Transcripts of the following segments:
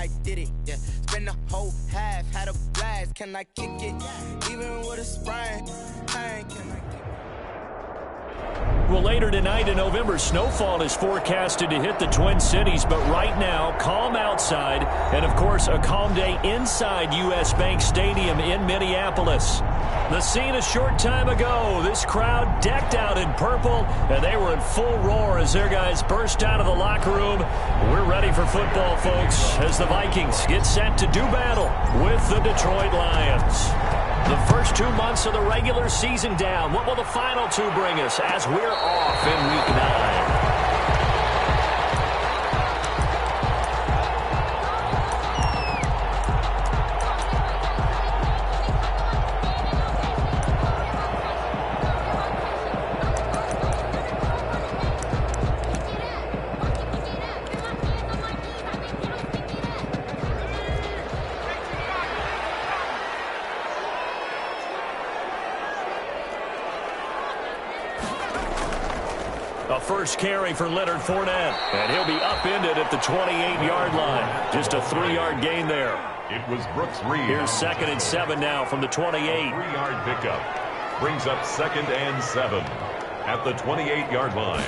I did it, yeah. Spend the whole half, had a blast. Can I kick it? Even with a sprain, can I kick it? Well, later tonight in November, snowfall is forecasted to hit the Twin Cities, but right now, calm outside, and of course, a calm day inside U.S. Bank Stadium in Minneapolis. The scene a short time ago, this crowd decked out in purple, and they were in full roar as their guys burst out of the locker room. We're ready for football, folks, as the Vikings get set to do battle with the Detroit Lions. The first 2 months of the regular season down. What will the final two bring us as we're off in Week 9? First carry for Leonard Fournette, and he'll be upended at the 28-yard line. Just a 3-yard gain there. It was Brooks Reed. Here's 2nd and 7 now from the 28. 3-yard pickup brings up 2nd and 7 at the 28-yard line.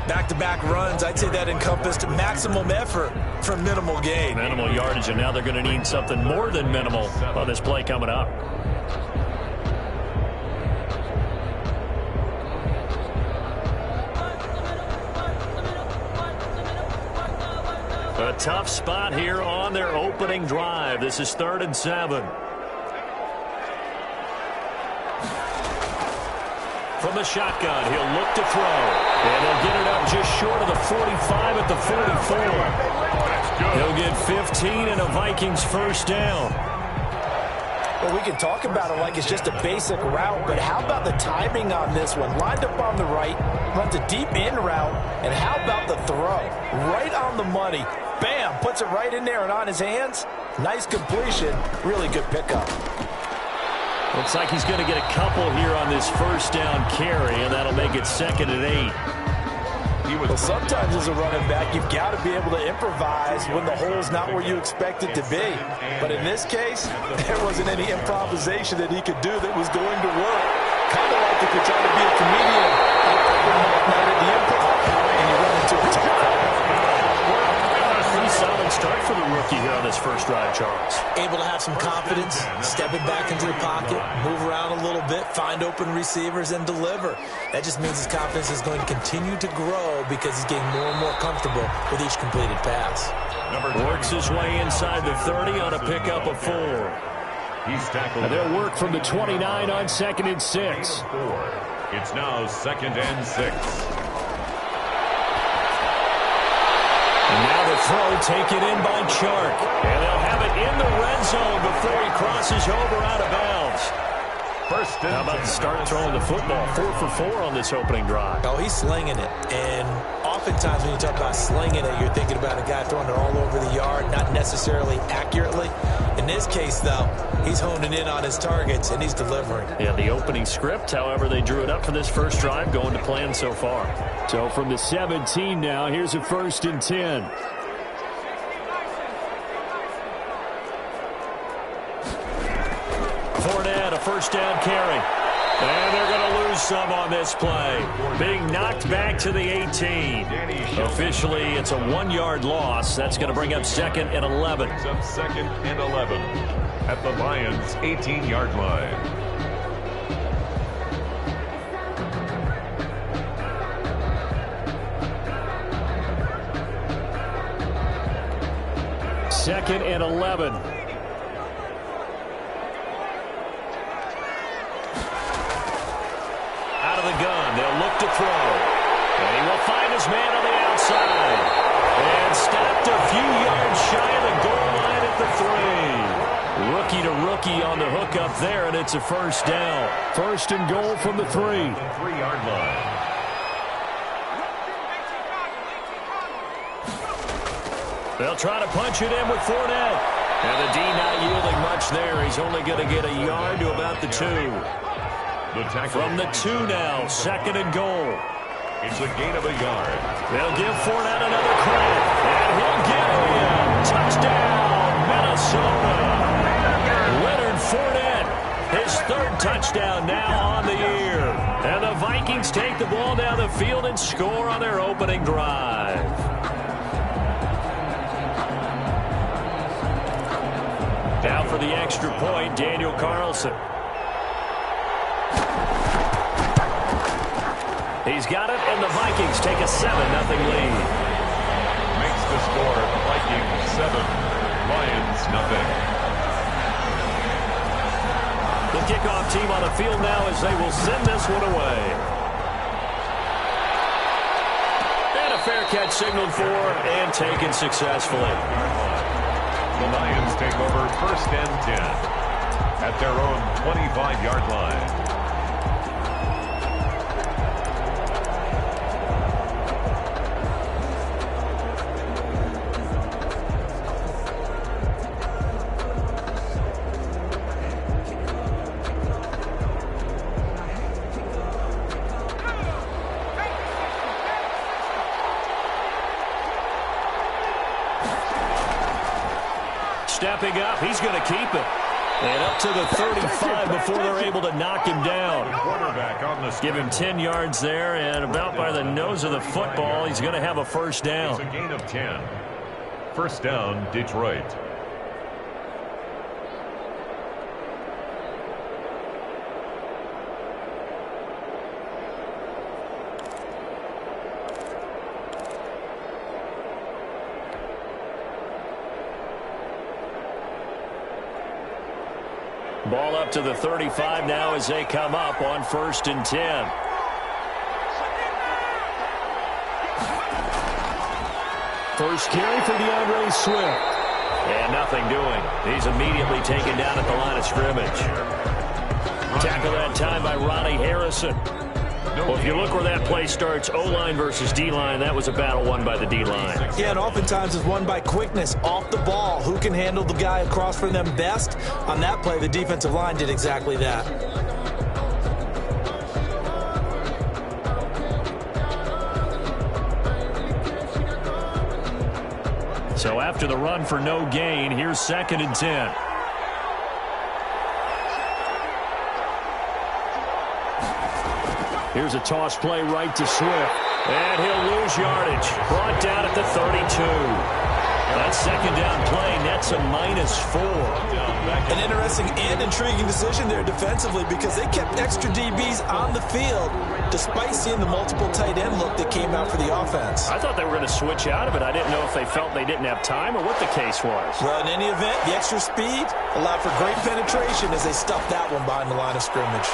Back-to-back runs, I'd say that encompassed maximum effort for minimal gain. Minimal yardage, and now they're going to need something more than minimal on this play coming up. A tough spot here on their opening drive. This is 3rd and 7. From the shotgun, he'll look to throw. And he'll get it up just short of the 45 at the 44. He'll get 15 and a Vikings first down. Well, we can talk about it like it's just a basic route, but how about the timing on this one? Lined up on the right, runs a deep in route, and how about the throw? Right on the money. Bam, puts it right in there and on his hands. Nice completion, really good pickup. Looks like he's going to get a couple here on this first down carry, and that'll make it 2nd and 8. Well, sometimes as a running back, you've got to be able to improvise when the hole's not where you expect it to be. But in this case, there wasn't any improvisation that he could do that was going to work. Kind of like if you're trying to be a comedian night at the improv, and you run into a tough crowd. Pretty solid start for the rookie here on this first drive, Charles. Able to have some confidence, stepping back into the pocket, move around a little bit, find open receivers, and deliver. That just means his confidence is going to continue to grow because he's getting more and more comfortable with each completed pass. Works his way inside the 30 on a pickup of 4. He's tackled. And they'll work from the 29 on 2nd and 6. It's now 2nd and 6. And now the throw taken in by Chark. And they'll have it in the red zone before he crosses over out of bounds. How about the start throwing the football? 4 for 4 on this opening drive. Oh, he's slinging it. And oftentimes when you talk about slinging it, you're thinking about a guy throwing it all over the yard, not necessarily accurately. In this case, though, he's honing in on his targets, and he's delivering. Yeah, the opening script, however, they drew it up for this first drive, going to plan so far. So from the 17 now, here's a 1st and 10. Fournette, a first down carry. And they're going to lose some on this play. Being knocked back to the 18. Officially, it's a 1-yard loss. That's going to bring up 2nd and 11. Brings up 2nd and 11 at the Lions' 18-yard line. Second and 11. Out of the gun, they'll look to throw. And he will find his man on the outside. And stopped a few yards shy of the goal line at the 3. Rookie to rookie on the hookup there, and it's a first down. 1st and goal from the 3. 3-yard line. They'll try to punch it in with Fournette. And the D not yielding much there. He's only going to get a yard to about the 2. From the 2 now, 2nd and goal. It's a gain of a yard. They'll give Fournette another credit, and he'll get a touchdown, Minnesota. Leonard Fournette, his third touchdown now on the year. And the Vikings take the ball down the field and score on their opening drive. Now for the extra point, Daniel Carlson. He's got it, and the Vikings take a 7-0 lead. Makes the score Vikings 7, Lions nothing. The kickoff team on the field now as they will send this one away. And a fair catch signaled for and taken successfully. The Lions take over 1st and 10 at their own 25-yard line. Stepping up, he's going to keep it. And up to the 35 before they're able to knock him down. Quarterback on the Give him 10 yards there, and about by the nose of the football, he's going to have a first down. It's a gain of 10. First down, Detroit. Ball up to the 35 now as they come up on 1st and 10. First carry for DeAndre Swift. And nothing doing. He's immediately taken down at the line of scrimmage. Tackle that time by Ronnie Harrison. Well, if you look where that play starts, O-line versus D-line, that was a battle won by the D-line. Yeah, and oftentimes it's won by quickness off the ball. Who can handle the guy across from them best? On that play, the defensive line did exactly that. So after the run for no gain, here's 2nd and 10. Here's a toss play right to Swift. And he'll lose yardage. Brought down at the 32. That 2nd down play nets a -4. An interesting and intriguing decision there defensively because they kept extra DBs on the field despite seeing the multiple tight end look that came out for the offense. I thought they were going to switch out of it. I didn't know if they felt they didn't have time or what the case was. Well, in any event, the extra speed allowed for great penetration as they stuffed that one behind the line of scrimmage.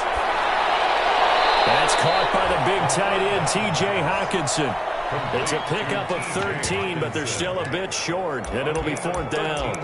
That's caught by the big tight end, T.J. Hockenson. It's a pickup of 13, but they're still a bit short, and it'll be 4th down.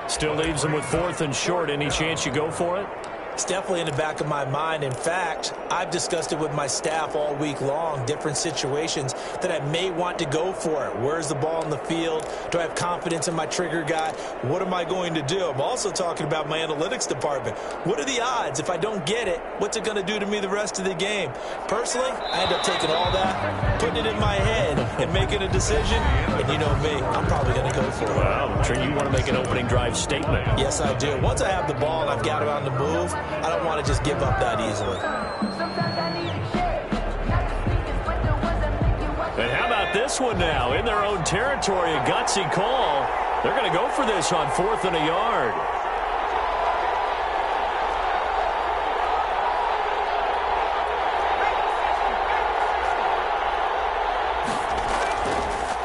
Still leaves them with 4th and short. Any chance you go for it? It's definitely in the back of my mind. In fact, I've discussed it with my staff all week long, different situations that I may want to go for it. Where's the ball in the field? Do I have confidence in my trigger guy? What am I going to do? I'm also talking about my analytics department. What are the odds? If I don't get it, what's it going to do to me the rest of the game? Personally, I end up taking all that, putting it in my head, and making a decision. And you know me, I'm probably going to go for it. Well, I'm sure you want to make an opening drive statement. Yes, I do. Once I have the ball and I've got it on the move, I don't want to just give up that easily. And how about this one now? In their own territory, a gutsy call. They're going to go for this on 4th and a yard.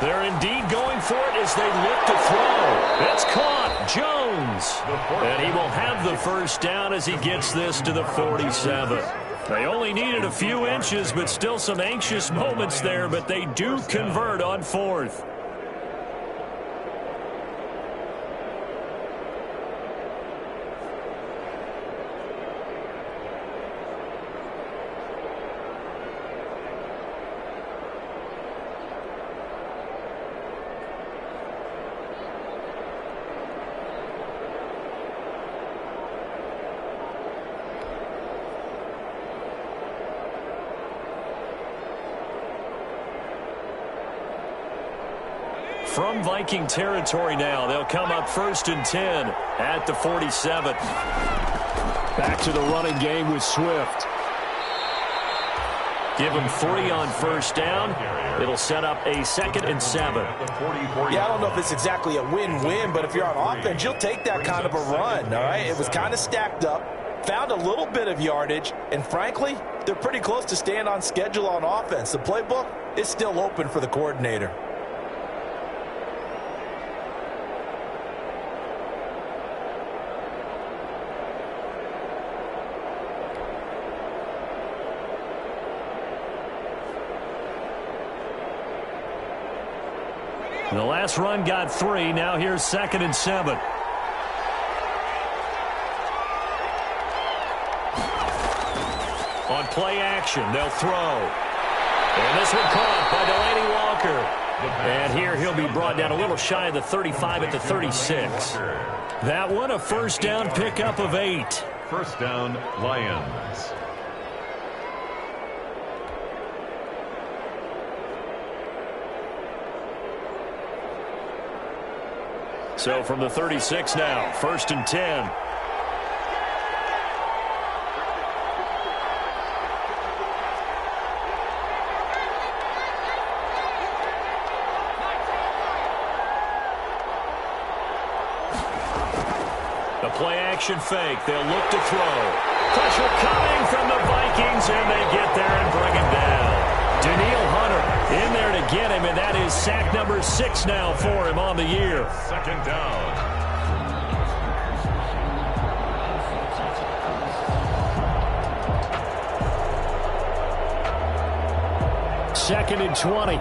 They're indeed going for it as they look to throw. It's caught. Jones. And he will have the first down as he gets this to the 47. They only needed a few inches, but still some anxious moments there, but they do convert on 4th. from Viking territory now. They'll come up 1st and 10 at the 47. Back to the running game with Swift. Give him 3 on 1st down. It'll set up a 2nd and 7. Yeah, I don't know if it's exactly a win-win, but if you're on offense, you'll take that kind of a run, all right? It was kind of stacked up, found a little bit of yardage, and frankly, they're pretty close to staying on schedule on offense. The playbook is still open for the coordinator. The last run got 3. Now here's 2nd and 7. On play action, they'll throw. And this one caught by Delaney Walker. And here he'll be brought down a little shy of the 35 at the 36. That one a 1st down pickup of 8. 1st down, Lions. So from the 36 now, 1st and 10. The play action fake. They'll look to throw. Pressure coming from the Vikings, and they get there and bring him down. Daniil Hunter in there to get him, and that is sack number 6 now for him on the year. 2nd down. Second and 20.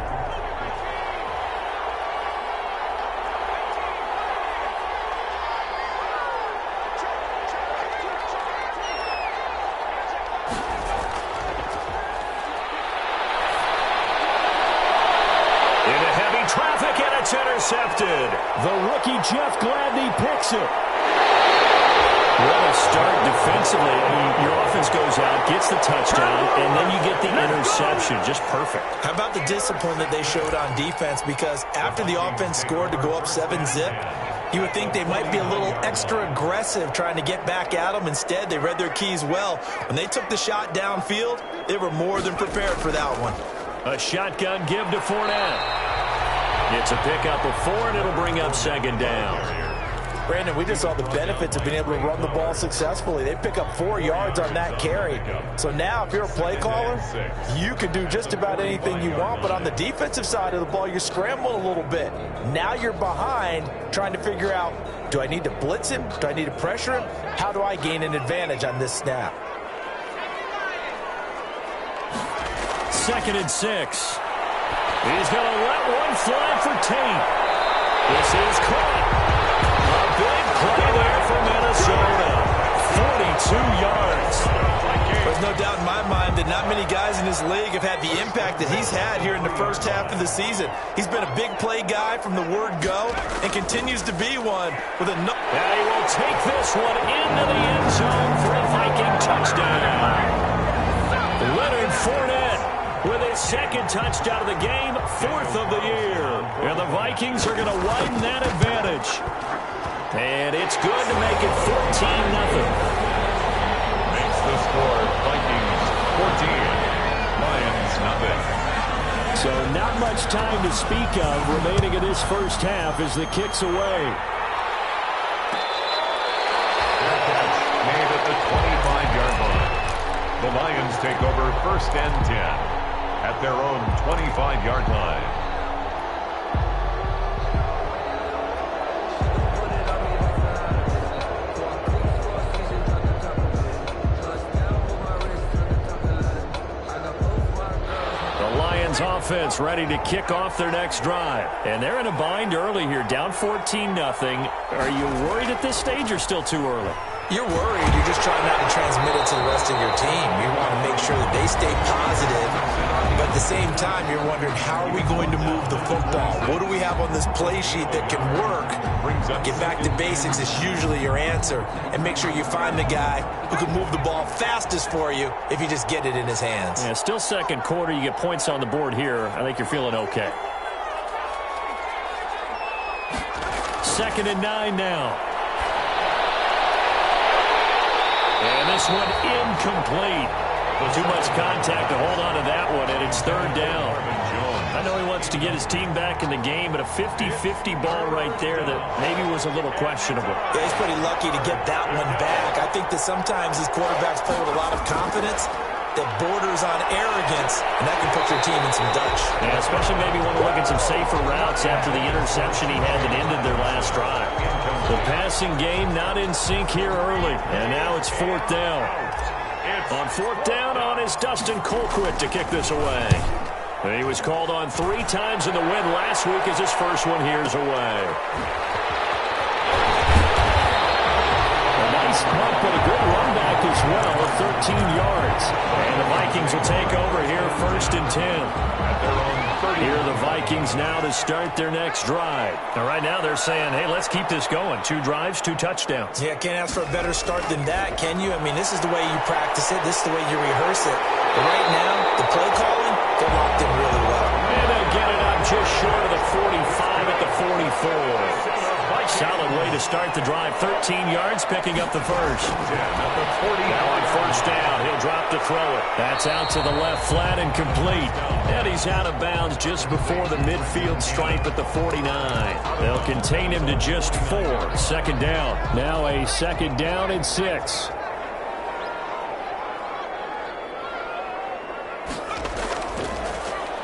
Intercepted. The rookie Jeff Gladney picks it. What a start defensively. I mean, your offense goes out, gets the touchdown, and then you get the interception. Just perfect. How about the discipline that they showed on defense? Because after the offense scored to go up 7-zip, you would think they might be a little extra aggressive trying to get back at them. Instead, they read their keys well. When they took the shot downfield, they were more than prepared for that one. A shotgun give to Fournette. It's a pickup of 4, and it'll bring up 2nd down. Brandon, we just saw the benefits of being able to run the ball successfully. They pick up 4 yards on that carry. So now, if you're a play caller, you can do just about anything you want. But on the defensive side of the ball, you're scrambling a little bit. Now you're behind, trying to figure out, do I need to blitz him? Do I need to pressure him? How do I gain an advantage on this snap? 2nd and 6. He's going to let one fly for Tate. This is caught. A big play there for Minnesota. 42 yards. There's no doubt in my mind that not many guys in this league have had the impact that he's had here in the first half of the season. He's been a big play guy from the word go and continues to be one with a... And he will take this one into the end zone for a Viking touchdown. Leonard Fournette with his 2nd touchdown of the game, 4th of the year. And the Vikings are going to widen that advantage. And it's good to make it 14-0. Makes the score Vikings 14, Lions nothing. So not much time to speak of remaining in this first half as the kick's away. Their catch made at the 25-yard line. The Lions take over 1st and 10. At their own 25-yard line. The Lions offense ready to kick off their next drive. And they're in a bind early here, down 14-0. Are you worried at this stage or still too early? You're worried. You're just trying not to transmit it to the rest of your team. You want to make sure that they stay positive. But at the same time, you're wondering, how are we going to move the football? What do we have on this play sheet that can work? Get back to basics is usually your answer. And make sure you find the guy who can move the ball fastest for you if you just get it in his hands. Yeah, still 2nd quarter. You get points on the board here. I think you're feeling okay. 2nd and 9 now. And this one incomplete. Too much contact to hold on to that one, and it's 3rd down. I know he wants to get his team back in the game, but a 50-50 ball right there that maybe was a little questionable. Yeah, he's pretty lucky to get that one back. I think that sometimes these quarterbacks play with a lot of confidence that borders on arrogance, and that can put your team in some dutch. Yeah, especially maybe want to look at some safer routes after the interception he had that ended their last drive. The passing game not in sync here early, and now it's 4th down. On 4th down is Dustin Colquitt to kick this away. He was called on 3 times in the win last week as his first one here's away. A nice punt, but a good run back as well at 13 yards. And the Vikings will take over here 1st and 10. Here are the Vikings now to start their next drive. Now, right now they're saying, hey, let's keep this going. 2 drives, 2 touchdowns. Yeah, can't ask for a better start than that, can you? I mean, this is the way you practice it. This is the way you rehearse it. But right now, the play calling, they're locked in really well. And they get it up just short of the 45 at the 44. Solid way to start the drive. 13 yards, picking up the first. Now on 1st down, he'll drop to throw it. That's out to the left flat and complete. And he's out of bounds just before the midfield stripe at the 49. They'll contain him to just 4. 2nd down. Now a 2nd down and 6.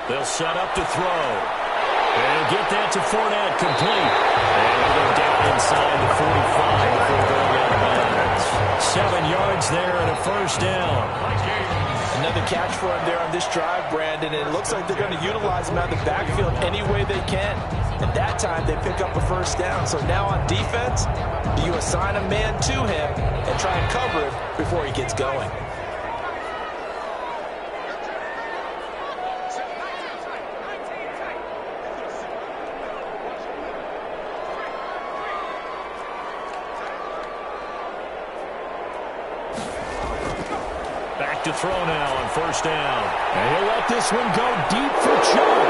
They'll set up to throw. They'll get that to Fournette, complete. And he'll go down inside the 45 before going out of bounds. 7 yards there and a 1st down. Another catch for him there on this drive, Brandon, and it looks like they're going to utilize him out of the backfield any way they can. And that time they pick up a 1st down. So now on defense, do you assign a man to him and try and cover him before he gets going? To throw now on 1st down. And he'll let this one go deep for Chuck.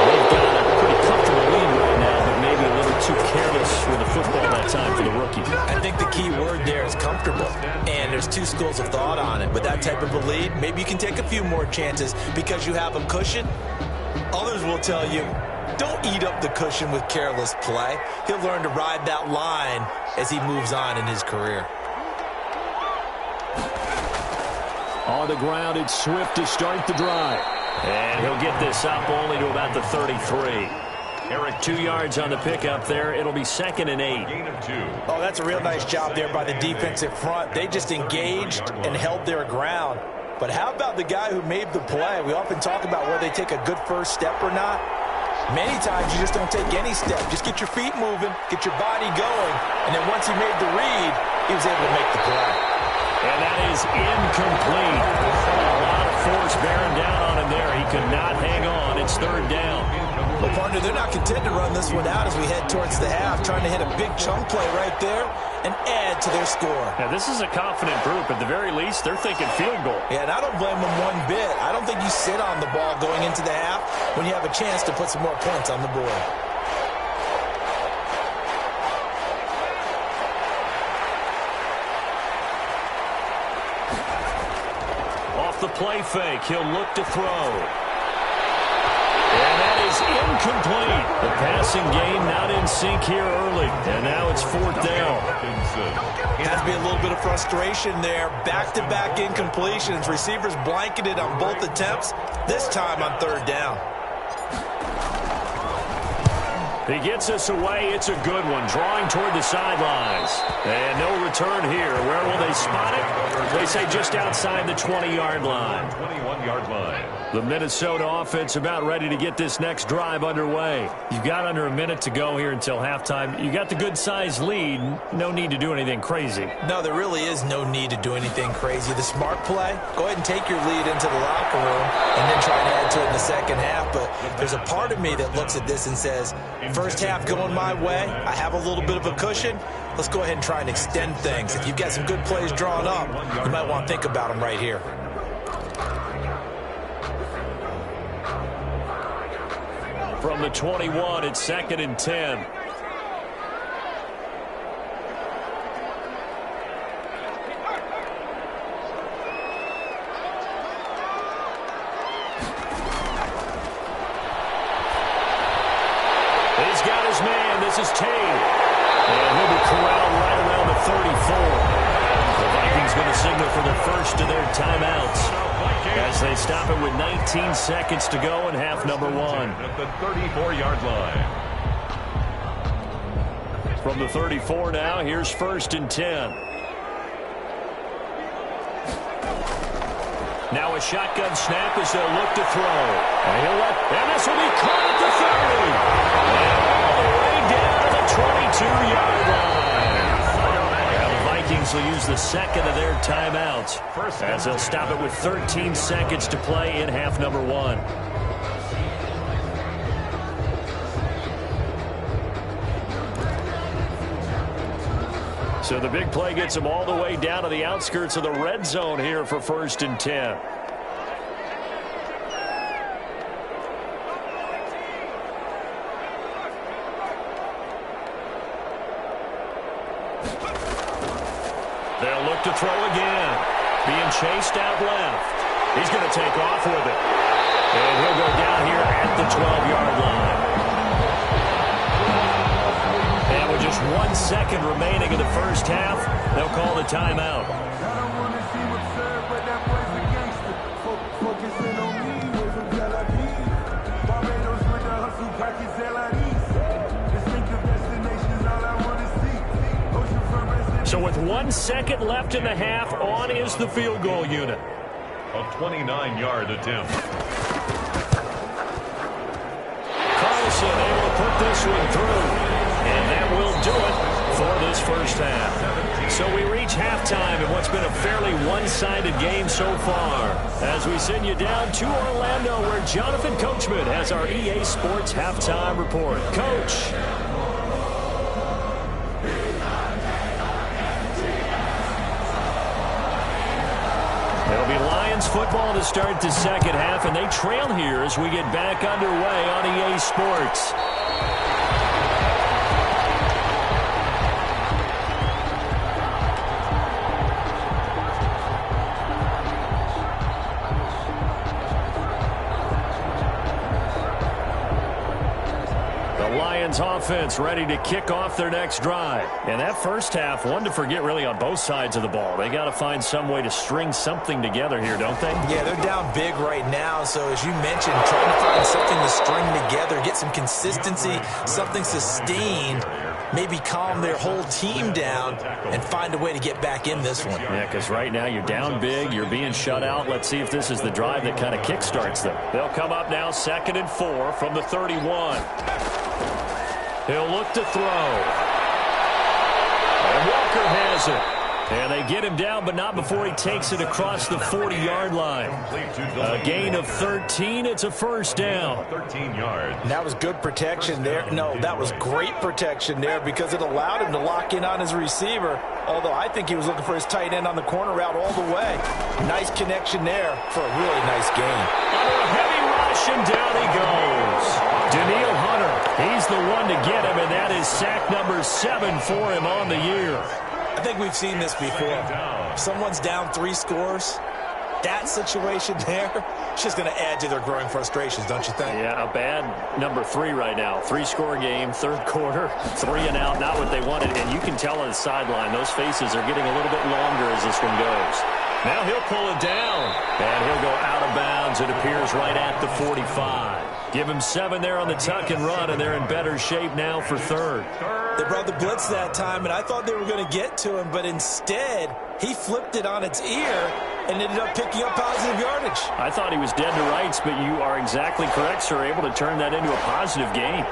They've got a pretty comfortable lead right now, but maybe a little too careless with the football that time for the rookie. I think the key word there is comfortable, and there's 2 schools of thought on it. With that type of a lead, maybe you can take a few more chances because you have a cushion. Others will tell you, don't eat up the cushion with careless play. He'll learn to ride that line as he moves on in his career. On the ground, it's Swift to start the drive. And he'll get this up only to about the 33. Eric, 2 yards on the pickup there. It'll be 2nd and 8. Oh, that's a real nice job there by the defensive front. They just engaged and held their ground. But how about the guy who made the play? We often talk about whether they take a good first step or not. Many times you just don't take any step. Just get your feet moving, get your body going, and then once he made the read, he was able to make the play. And that is incomplete. A lot of force bearing down on him there. He could not hang on. It's 3rd down. Well, partner, they're not content to run this one out as we head towards the half, trying to hit a big chunk play right there and add to their score. Now, this is a confident group. At the very least, they're thinking field goal. Yeah, and I don't blame them one bit. I don't think you sit on the ball going into the half when you have a chance to put some more points on the board. Off the play fake, he'll look to throw. And that is incomplete. The passing game not in sync here early. And now it's 4th down. Has to be a little bit of frustration there. Back-to-back incompletions. Receivers blanketed on both attempts. This time on 3rd down. He gets us away. It's a good one. Drawing toward the sidelines. And no return here. Where will they spot it? They say just outside the 20-yard line. 21-yard line. The Minnesota offense about ready to get this next drive underway. You've got under a minute to go here until halftime. You got the good-sized lead. No need to do anything crazy. No, there really is no need to do anything crazy. The smart play, go ahead and take your lead into the locker room and then try and add to it in the second half. But there's a part of me that looks at this and says, first half going my way, I have a little bit of a cushion. Let's go ahead and try and extend things. If you've got some good plays drawn up, you might want to think about them right here. from the 21. It's 2nd and 10. He's got his man. This is Tate. And he'll be corralled right around the 34. The Vikings going to signal for the first of their timeouts as they stop it with 19 seconds to go in half number 1. At the 34-yard line. From the 34 now, here's 1st and 10. Now a shotgun snap as they'll look to throw. And this will be caught at the 30. And all the way down to the 22-yard line. Now the Vikings will use the second of their timeouts as they'll stop it with 13 seconds to play in half number 1. So the big play gets them all the way down to the outskirts of the red zone here for 1st and 10. They'll look to throw again. Being chased out left. He's going to take off with it. And he'll go down here at the 12-yard line. And with just 1 second remaining in the first half, they'll call the timeout. So with 1 second left in the half, on is the field goal unit. A 29-yard attempt. Carlson able to put this one through. And that will do it for this first half. So we reach halftime in what's been a fairly one-sided game so far. As we send you down to Orlando, where Jonathan Coachman has our EA Sports halftime report. Coach. It'll be Lions football to start the second half, and they trail here as we get back underway on EA Sports. Offense ready to kick off their next drive. And that first half, one to forget really on both sides of the ball. They got to find some way to string something together here, don't they? Yeah, they're down big right now. So as you mentioned, trying to find something to string together, get some consistency, something sustained, maybe calm their whole team down and find a way to get back in this one. Yeah, because right now you're down big, you're being shut out. Let's see if this is the drive that kind of kickstarts them. They'll come up now 2nd and 4 from the 31. He'll look to throw. And Walker has it. And they get him down, but not before he takes it across the 40-yard line. A gain of 13. It's a first down. 13 yards. And that was good protection there. No, that was great protection there because it allowed him to lock in on his receiver. Although I think he was looking for his tight end on the corner route all the way. Nice connection there for a really nice gain. Under a heavy rush, and down he goes. Daniil Hunter, he's the one to get him, and that is sack number 7 for him on the year. I think we've seen this before. If someone's down 3 scores, that situation there, it's just going to add to their growing frustrations, don't you think? Yeah, a bad number 3 right now. 3-score game, third quarter, 3 and out, not what they wanted. And you can tell on the sideline, those faces are getting a little bit longer as this one goes. Now he'll pull it down, and he'll go out of bounds. It appears right at the 45. Give him 7 there on the tuck and run, and they're in better shape now for third. They brought the blitz that time, and I thought they were going to get to him, but instead he flipped it on its ear and ended up picking up positive yardage. I thought he was dead to rights, but you are exactly correct, sir, able to turn that into a positive gain.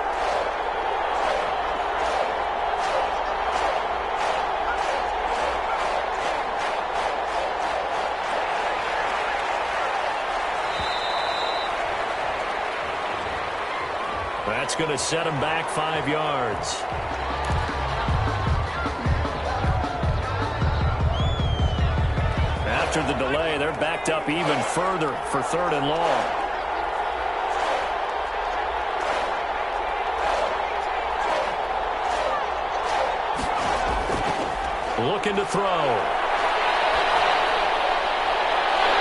That's going to set him back 5 yards. After the delay, they're backed up even further for 3rd and long. looking to throw.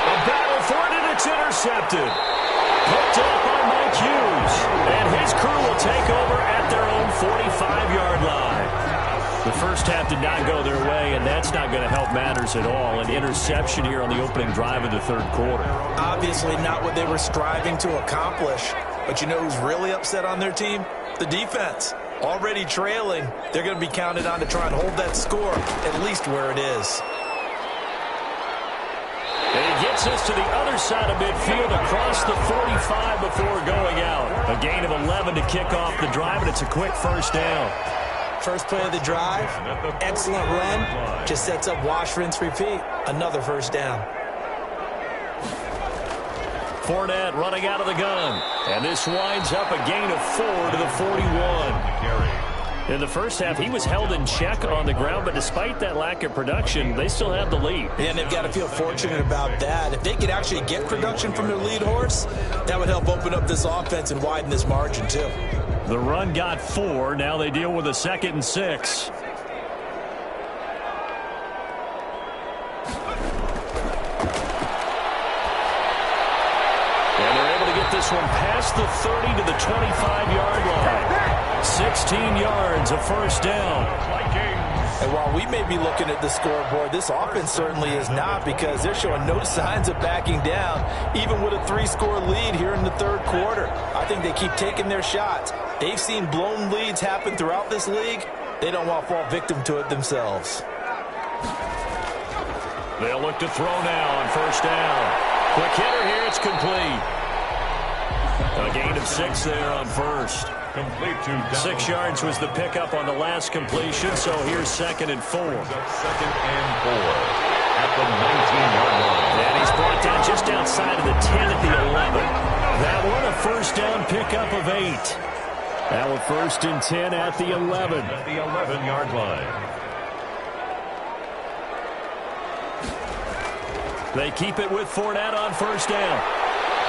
A battle for it, and it's intercepted. Picked up by Mike Hughes. And his crew will take over at their own 45-yard line. The first half did not go their way, and that's not going to help matters at all. An interception here on the opening drive of the third quarter. Obviously not what they were striving to accomplish. But you know who's really upset on their team? The defense. Already trailing, they're going to be counted on to try and hold that score at least where it is. And he gets us to the other side of midfield across the 45 before going out. A gain of 11 to kick off the drive, and it's a quick first down. First play of the drive, excellent run, just sets up wash, rinse, repeat. Another first down. Fournette running out of the gun. And this winds up a gain of 4 to the 41. In the first half, he was held in check on the ground, but despite that lack of production, they still have the lead. Yeah, and they've got to feel fortunate about that. If they could actually get production from their lead horse, that would help open up this offense and widen this margin, too. The run got 4. Now they deal with a 2nd and 6. This one past the 30 to the 25-yard line. 16 yards, a first down. And while we may be looking at the scoreboard, this offense certainly is not, because they're showing no signs of backing down, even with a 3-score lead here in the third quarter. I think they keep taking their shots. They've seen blown leads happen throughout this league. They don't want to fall victim to it themselves. They'll look to throw now on first down. Quick hitter here, it's complete. A gain of 6 there on first. Complete to down. 6 yards was the pickup on the last completion, so here's 2nd and 4. 2nd and 4 at the 19-yard line. And he's brought down just outside of the 10 at the 11. That one a first down pickup of 8. Now a 1st and 10 at the 11. At the 11-yard line. They keep it with Fournette on first down.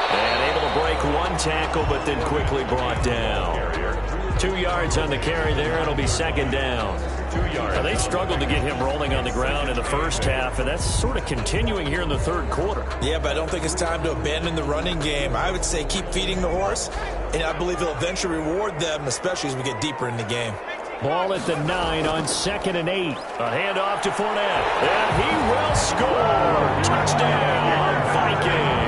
And able to break one tackle, but then quickly brought down. 2 yards on the carry there. It'll be 2nd down. 2 yards. Now, they struggled to get him rolling on the ground in the first half, and that's sort of continuing here in the third quarter. Yeah, but I don't think it's time to abandon the running game. I would say keep feeding the horse, and I believe he'll eventually reward them, especially as we get deeper in the game. Ball at the 9 on 2nd and 8. A handoff to Fournette, and he will score. Touchdown, Vikings.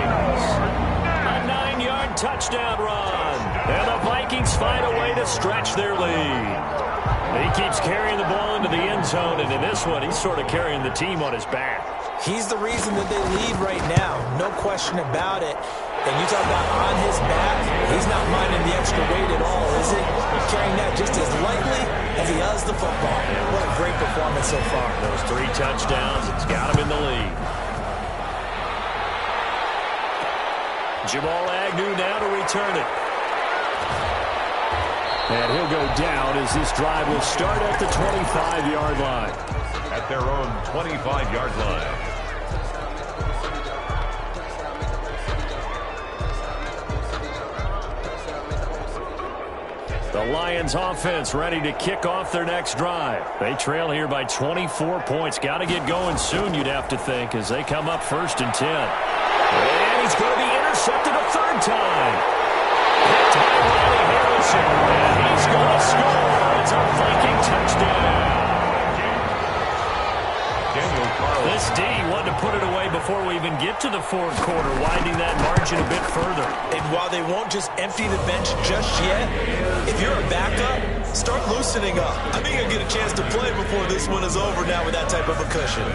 Touchdown run. And the Vikings find a way to stretch their lead. He keeps carrying the ball into the end zone, and in this one, he's sort of carrying the team on his back. He's the reason that they lead right now. No question about it. And you talk about on his back, he's not minding the extra weight at all, is he? He's carrying that just as lightly as he does the football. What a great performance so far. Those 3 touchdowns, it's got him in the lead. Jamal Agnew now to return it. And he'll go down as this drive will start at the 25-yard line. At their own 25-yard line. The Lions offense ready to kick off their next drive. They trail here by 24 points. Got to get going soon, you'd have to think, as they come up 1st and 10. And he's going to be intercepted a 3rd time. Picked by Riley Harrison. And he's going to score. It's a Viking touchdown. This D wanted to put it away before we even get to the fourth quarter, widening that margin a bit further. And while they won't just empty the bench just yet, if you're a backup, start loosening up. I think you'll get a chance to play before this one is over now with that type of a cushion.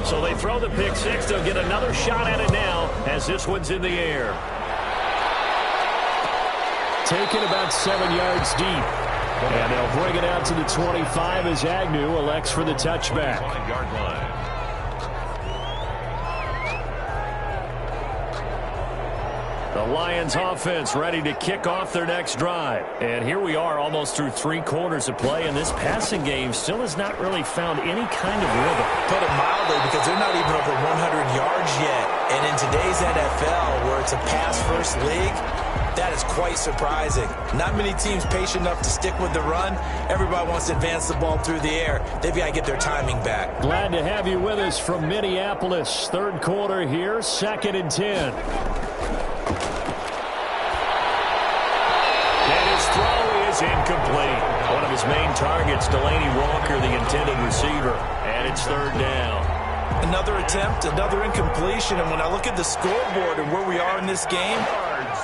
So they throw the pick 6. They'll get another shot at it now as this one's in the air. Taken about 7 yards deep. And they'll bring it out to the 25 as Agnew elects for the touchback. 5-yard line. The Lions offense ready to kick off their next drive. And here we are almost through 3 quarters of play, and this passing game still has not really found any kind of rhythm. Put it mildly, because they're not even over 100 yards yet. And in today's NFL, where it's a pass-first league, That is quite surprising. Not many teams patient enough to stick with the run. Everybody wants to advance the ball through the air. They've got to get their timing back. Glad to have you with us from Minneapolis. Third quarter here, 2nd and 10. And his throw is incomplete. One of his main targets, Delaney Walker, the intended receiver. And it's 3rd down. Another attempt, another incompletion. And when I look at the scoreboard and where we are in this game,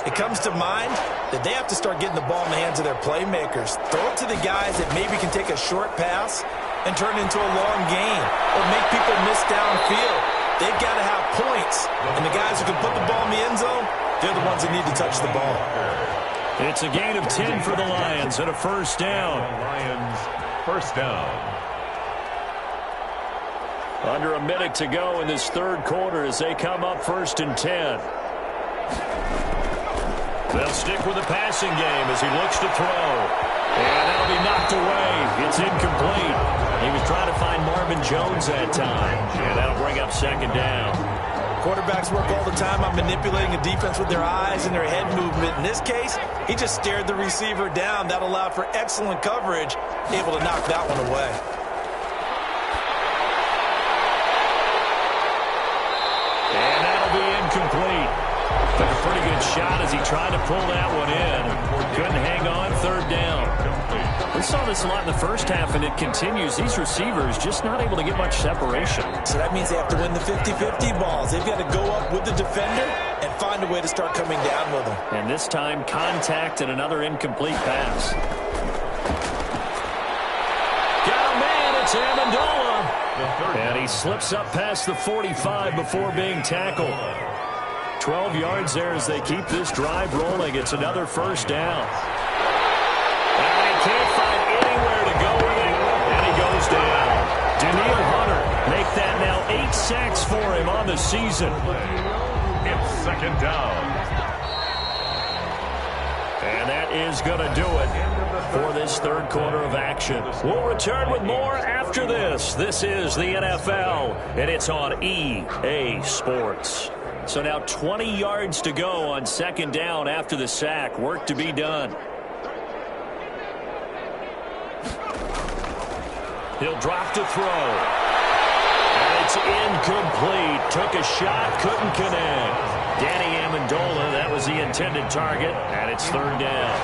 it comes to mind that they have to start getting the ball in the hands of their playmakers. Throw it to the guys that maybe can take a short pass and turn it into a long gain or make people miss downfield. They've got to have points. And the guys who can put the ball in the end zone, they're the ones that need to touch the ball. It's a gain of 10 for the Lions and a 1st down. Lions, 1st down. Under a minute to go in this 3rd quarter as they come up 1st and 10. They'll stick with the passing game as he looks to throw. And that'll be knocked away. It's incomplete. He was trying to find Marvin Jones that time. And that'll bring up 2nd down. Quarterbacks work all the time on manipulating a defense with their eyes and their head movement. In this case, he just stared the receiver down. That allowed for excellent coverage, able to knock that one away. And that'll be incomplete. Took a pretty good shot as he tried to pull that one in. Couldn't hang on, 3rd down. We saw this a lot in the first half, and it continues. These receivers just not able to get much separation. So that means they have to win the 50-50 balls. They've got to go up with the defender and find a way to start coming down with them. And this time, contact and another incomplete pass. Got a man, it's Amendola. And he slips up past the 45 before being tackled. 12 yards there as they keep this drive rolling. It's another 1st down. And he can't find anywhere to go with it. And he goes down. Daniil Hunter make that now 8 sacks for him on the season. It's 2nd down. And that is going to do it for this 3rd quarter of action. We'll return with more after this. This is the NFL, and it's on EA Sports. So now 20 yards to go on 2nd down after the sack. Work to be done. He'll drop to throw. And it's incomplete. Took a shot, couldn't connect. Danny Amendola, that was the intended target, and it's 3rd down.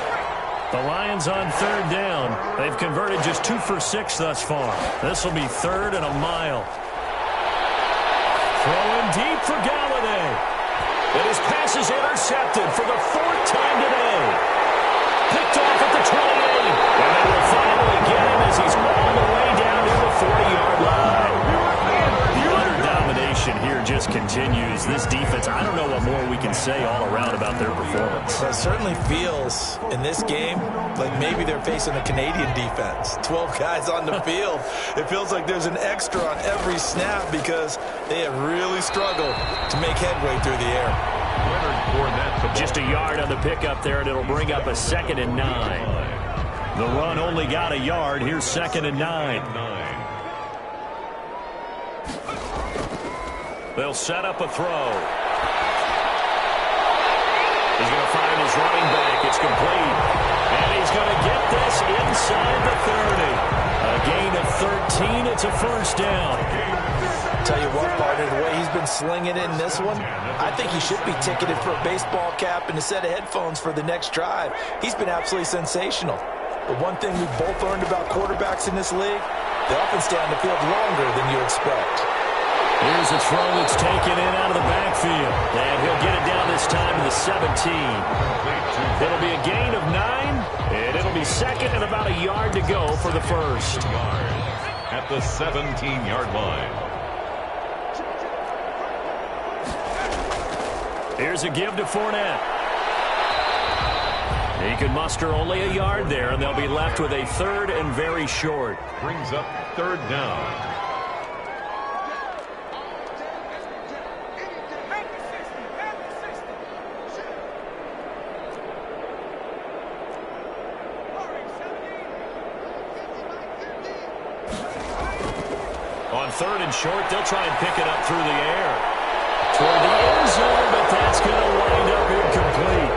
The Lions on 3rd down. They've converted just 2 for 6 thus far. This will be 3rd and a mile. Throwing deep for Galladay. And his pass is intercepted for the 4th time today. Picked off at the 28. And they will finally get him as he's all the way down to the 40-yard line. Utter domination here just continues. This defense, I don't know what more we can say all around about their performance. Well, it certainly feels in this game like maybe they're facing a Canadian defense. 12 guys on the field. It feels like there's an extra on every snap because they have really struggled to make headway through the air. Just a yard on the pickup there, and it'll bring up a 2nd and 9. The run only got a yard. Here's 2nd and 9. They'll set up a throw. He's going to find his running back. It's complete. And he's going to get this inside the 30. A gain of 13. It's a 1st down. Tell you what, partner, the way he's been slinging it in this one, I think he should be ticketed for a baseball cap and a set of headphones for the next drive. He's been absolutely sensational. But one thing we've both learned about quarterbacks in this league, they often stay on the field longer than you expect. Here's a throw that's taken in out of the backfield. And he'll get it down this time to the 17. It'll be a gain of 9, and it'll be 2nd and about a yard to go for the 1st. At the 17-yard line. Here's a give to Fournette. He can muster only a yard there, and they'll be left with a 3rd and very short. Brings up 3rd down. On 3rd and short, they'll try and pick it up through the air. Toward the end zone, but that's going to wind up incomplete.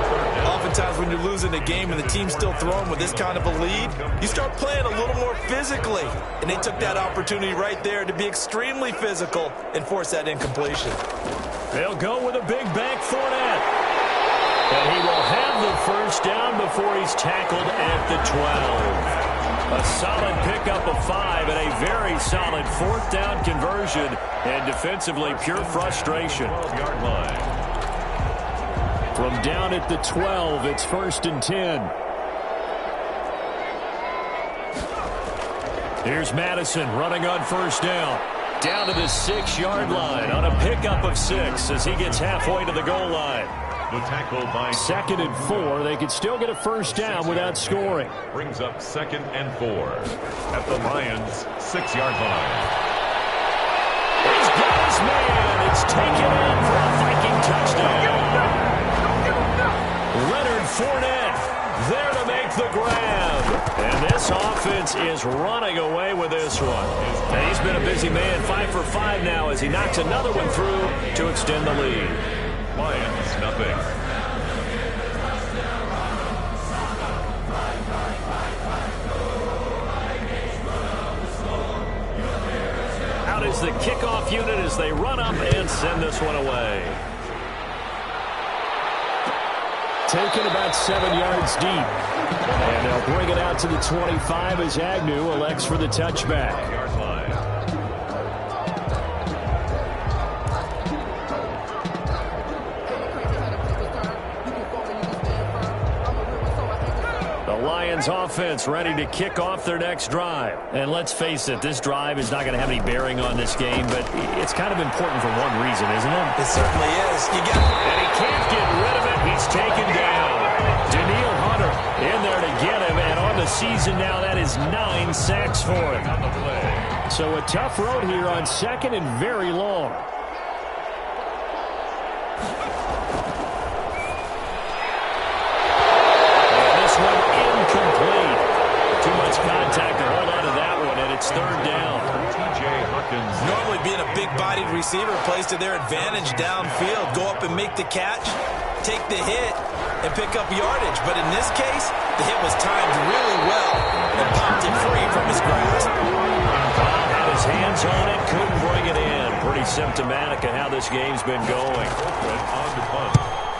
sometimes when you're losing a game and the team's still throwing with this kind of a lead, you start playing a little more physically. And they took that opportunity right there to be extremely physical and force that incompletion. They'll go with a big bank Fournette. And he will have the first down before he's tackled at the 12. A solid pickup of 5 and a very solid 4th down conversion. And defensively, pure frustration. 12-yard line. From down at the 12, it's 1st and 10. Here's Madison running on 1st down. Down to the 6-yard line on a pickup of 6 as he gets halfway to the goal line. The tackle by 2nd and 4. They could still get a first down without scoring. Brings up 2nd and 4 at the Lions' 6-yard line. He's got his man. It's taken in for a Viking touchdown. Leonard Fournette there to make the grab. And this offense is running away with this one. And he's been a busy man, 5 for 5 now as he knocks another one through to extend the lead. Lions, nothing. Out is the kickoff unit as they run up and send this one away. Taken about 7 yards deep. And they'll bring it out to the 25 as Agnew elects for the touchback. Yard line. Lions offense ready to kick off their next drive. And let's face it, this drive is not going to have any bearing on this game, but it's kind of important for one reason, isn't it? It certainly is. You got it. And he can't get rid of it. He's taken down. Daniil Hunter in there to get him, and on the season now, that is 9 sacks for him. So a tough road here on 2nd and very long. Contact to hold on to that one, and it's 3rd down. Normally being a big-bodied receiver plays to their advantage downfield. Go up and make the catch, take the hit, and pick up yardage. But in this case, the hit was timed really well and popped it free from his grasp. Cobb had his hands on it, couldn't bring it in. Pretty symptomatic of how this game's been going. On the punt.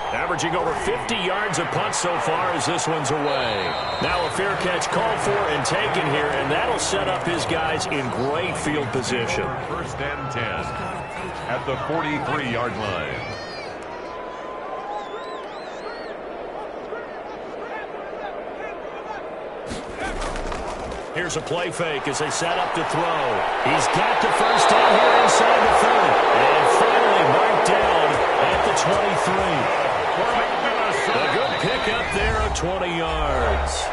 Averaging over 50 yards a punt so far as this one's away. Now a fair catch called for and taken here, and that'll set up his guys in great field position. 1st and 10 at the 43-yard line. Here's a play fake as they set up to throw. He's got the first down here inside the 30. And finally marked down at the 23. A good pickup there of 20 yards.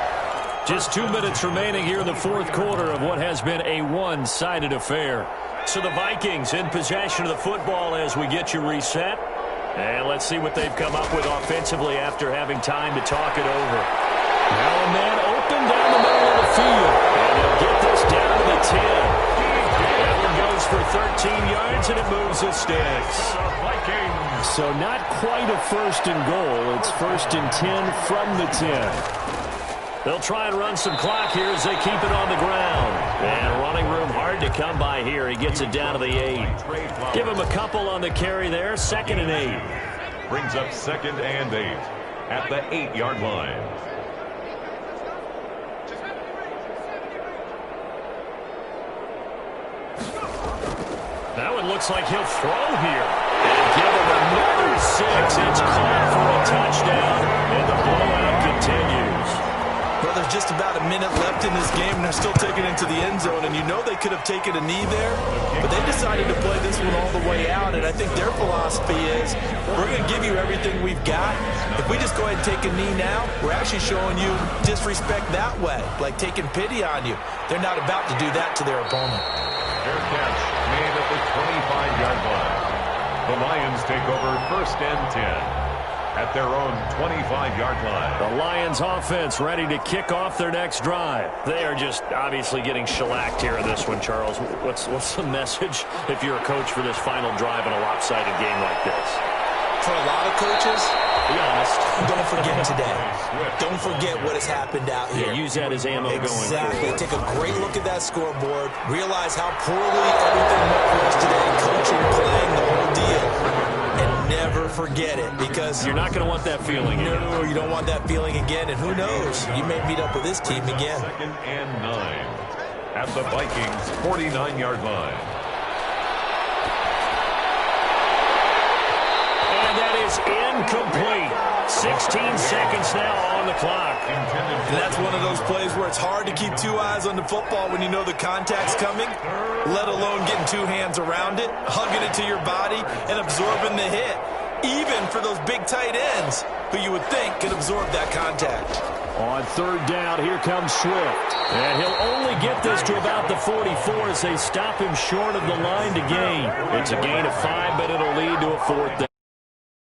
Just 2 minutes remaining here in the 4th quarter of what has been a one-sided affair. So the Vikings in possession of the football as we get you reset. And let's see what they've come up with offensively after having time to talk it over. Now a man open down the middle of the field. And they'll get this down to the 10. That one goes for 13 yards, and it moves the sticks. So not quite a 1st and goal. It's 1st and 10 from the 10. They'll try and run some clock here as they keep it on the ground. And running room hard to come by here. He gets it down to the 8. Give him a couple on the carry there. 2nd and 8. Brings up 2nd and 8 at the 8-yard line. That one looks like he'll throw here. And give him another 6. It's caught for a touchdown. And the blowout continues. Well, there's just about a minute left in this game, and they're still taking it into the end zone. And you know they could have taken a knee there, but they decided to play this one all the way out. And I think their philosophy is, we're going to give you everything we've got. If we just go ahead and take a knee now, we're actually showing you disrespect that way, like taking pity on you. They're not about to do that to their opponent. Fair catch made at the 25-yard line. The Lions take over 1st and 10 at their own 25-yard line. The Lions offense ready to kick off their next drive. They are just obviously getting shellacked here in this one, Charles. What's the message if you're a coach for this final drive in a lopsided game like this? for a lot of coaches, be honest, don't forget today. Don't forget what has happened out here. Yeah, use that as ammo going forward. Exactly. Take a great look at that scoreboard. Realize how poorly everything went for us today. Coaching, playing, the whole deal. And never forget it, because you're not going to want that feeling again. No, you don't want that feeling again. And who knows? You may meet up with this team again. 2nd and 9 at the Vikings' 49-yard line. And that is incomplete. 16 seconds now on the clock. And that's one of those plays where it's hard to keep two eyes on the football when you know the contact's coming, let alone getting two hands around it, hugging it to your body, and absorbing the hit. Even for those big tight ends who you would think could absorb that contact. On 3rd down, here comes Swift. And he'll only get this to about the 44 as they stop him short of the line to gain. It's a gain of 5, but it'll lead to a 4th down.